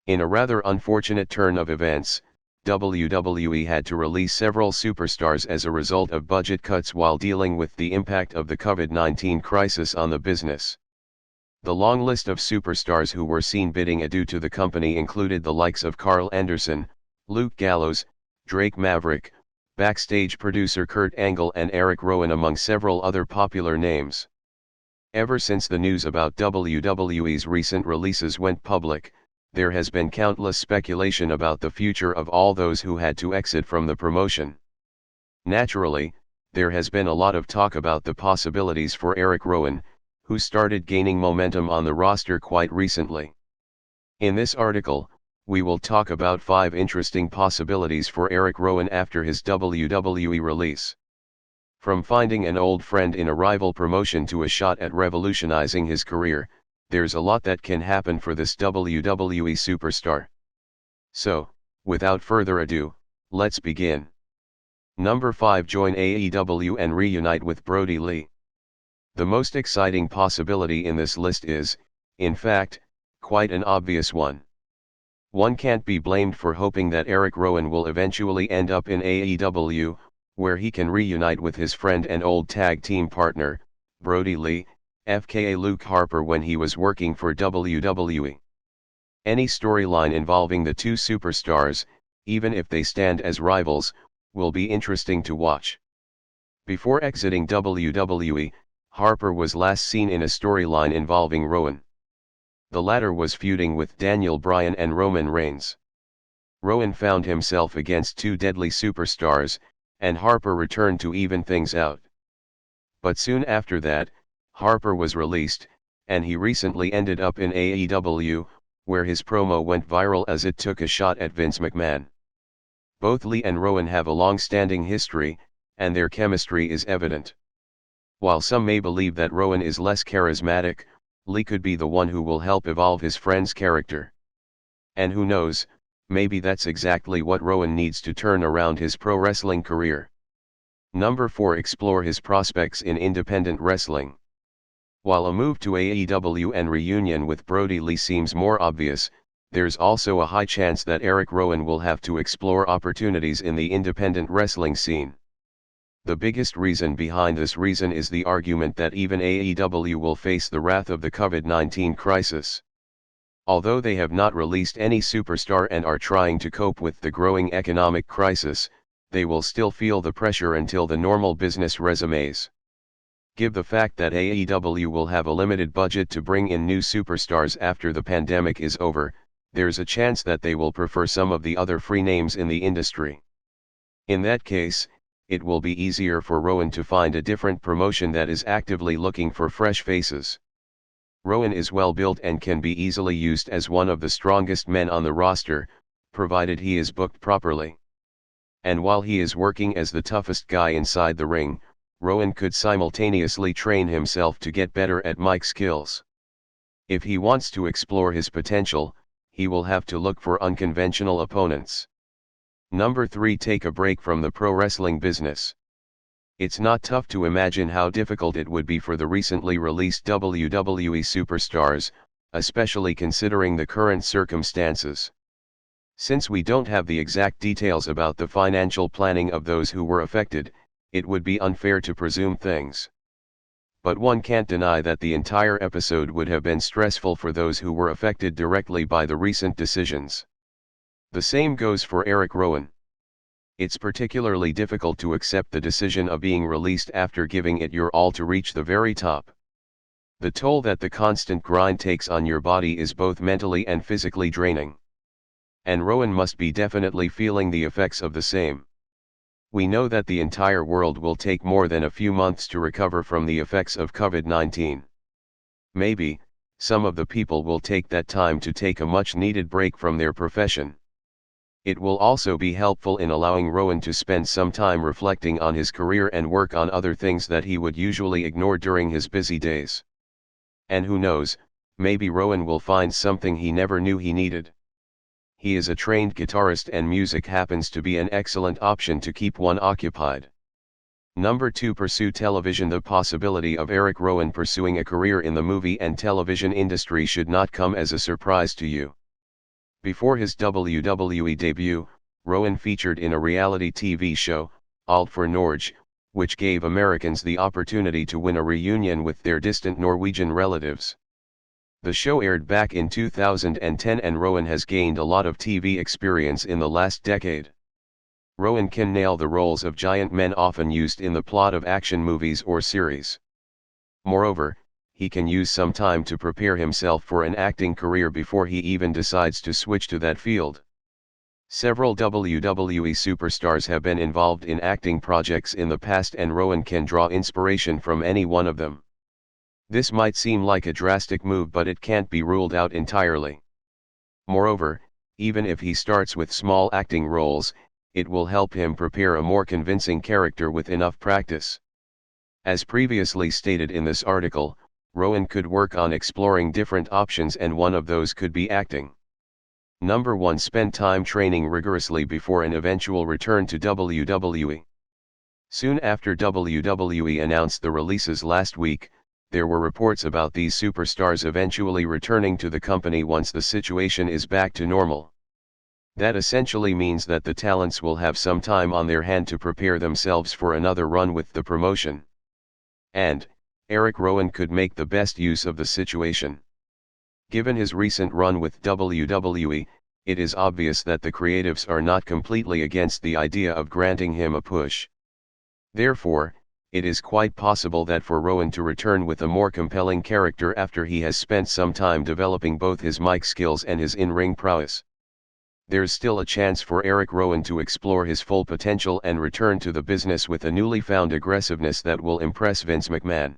In a rather unfortunate turn of events, WWE had to release several superstars as a result of budget cuts while dealing with the impact of the COVID-19 crisis on the business. The long list of superstars who were seen bidding adieu to the company included the likes of Karl Anderson, Luke Gallows, Drake Maverick, backstage producer Kurt Angle and Erick Rowan among several other popular names. Ever since the news about WWE's recent releases went public, there has been countless speculation about the future of all those who had to exit from the promotion. Naturally, there has been a lot of talk about the possibilities for Erick Rowan, who started gaining momentum on the roster quite recently. In this article, we will talk about 5 interesting possibilities for Erick Rowan after his WWE release. From finding an old friend in a rival promotion to a shot at revolutionizing his career, there's a lot that can happen for this WWE superstar. So, without further ado, let's begin. Number 5. Join AEW and reunite with Brody Lee. The most exciting possibility in this list is, in fact, quite an obvious one. One can't be blamed for hoping that Erick Rowan will eventually end up in AEW, where he can reunite with his friend and old tag team partner, Brody Lee, FKA Luke Harper when he was working for WWE. Any storyline involving the two superstars, even if they stand as rivals, will be interesting to watch. Before exiting WWE, Harper was last seen in a storyline involving Rowan. The latter was feuding with Daniel Bryan and Roman Reigns. Rowan found himself against two deadly superstars, and Harper returned to even things out. But soon after that, Harper was released, and he recently ended up in AEW, where his promo went viral as it took a shot at Vince McMahon. Both Lee and Rowan have a long-standing history, and their chemistry is evident. While some may believe that Rowan is less charismatic, Lee could be the one who will help evolve his friend's character. And who knows, maybe that's exactly what Rowan needs to turn around his pro wrestling career. Number 4. Explore his prospects in independent wrestling. While a move to AEW and reunion with Brody Lee seems more obvious, there's also a high chance that Erick Rowan will have to explore opportunities in the independent wrestling scene. The biggest reason behind this reason is the argument that even AEW will face the wrath of the COVID-19 crisis. Although they have not released any superstar and are trying to cope with the growing economic crisis, they will still feel the pressure until the normal business resumes. Give the fact that AEW will have a limited budget to bring in new superstars after the pandemic is over, there's a chance that they will prefer some of the other free names in the industry. In that case, it will be easier for Rowan to find a different promotion that is actively looking for fresh faces. Rowan is well built and can be easily used as one of the strongest men on the roster, provided he is booked properly. And while he is working as the toughest guy inside the ring, Rowan could simultaneously train himself to get better at mic skills. If he wants to explore his potential, he will have to look for unconventional opponents. Number 3. Take a break from the pro wrestling business. It's not tough to imagine how difficult it would be for the recently released WWE superstars, especially considering the current circumstances. Since we don't have the exact details about the financial planning of those who were affected, it would be unfair to presume things. But one can't deny that the entire episode would have been stressful for those who were affected directly by the recent decisions. The same goes for Erick Rowan. It's particularly difficult to accept the decision of being released after giving it your all to reach the very top. The toll that the constant grind takes on your body is both mentally and physically draining. And Rowan must be definitely feeling the effects of the same. We know that the entire world will take more than a few months to recover from the effects of COVID-19. Maybe, some of the people will take that time to take a much-needed break from their profession. It will also be helpful in allowing Rowan to spend some time reflecting on his career and work on other things that he would usually ignore during his busy days. And who knows, maybe Rowan will find something he never knew he needed. He is a trained guitarist and music happens to be an excellent option to keep one occupied. Number 2. Pursue television. The possibility of Erick Rowan pursuing a career in the movie and television industry should not come as a surprise to you. Before his WWE debut, Rowan featured in a reality TV show, Alt for Norge, which gave Americans the opportunity to win a reunion with their distant Norwegian relatives. The show aired back in 2010 and Rowan has gained a lot of TV experience in the last decade. Rowan can nail the roles of giant men often used in the plot of action movies or series. Moreover, he can use some time to prepare himself for an acting career before he even decides to switch to that field. Several WWE superstars have been involved in acting projects in the past and Rowan can draw inspiration from any one of them. This might seem like a drastic move, but it can't be ruled out entirely. Moreover, even if he starts with small acting roles, it will help him prepare a more convincing character with enough practice. As previously stated in this article, Rowan could work on exploring different options and one of those could be acting. Number 1. Spend time training rigorously before an eventual return to WWE. Soon after WWE announced the releases last week, there were reports about these superstars eventually returning to the company once the situation is back to normal. That essentially means that the talents will have some time on their hand to prepare themselves for another run with the promotion. And, Erick Rowan could make the best use of the situation. Given his recent run with WWE, it is obvious that the creatives are not completely against the idea of granting him a push. Therefore, it is quite possible that for Rowan to return with a more compelling character after he has spent some time developing both his mic skills and his in-ring prowess. There's still a chance for Erick Rowan to explore his full potential and return to the business with a newly found aggressiveness that will impress Vince McMahon.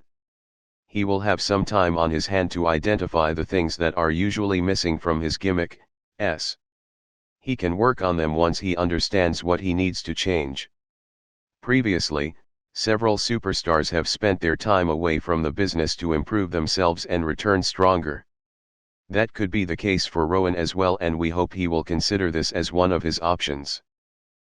He will have some time on his hand to identify the things that are usually missing from his gimmick. He can work on them once he understands what he needs to change. Previously, several superstars have spent their time away from the business to improve themselves and return stronger. That could be the case for Rowan as well, and we hope he will consider this as one of his options.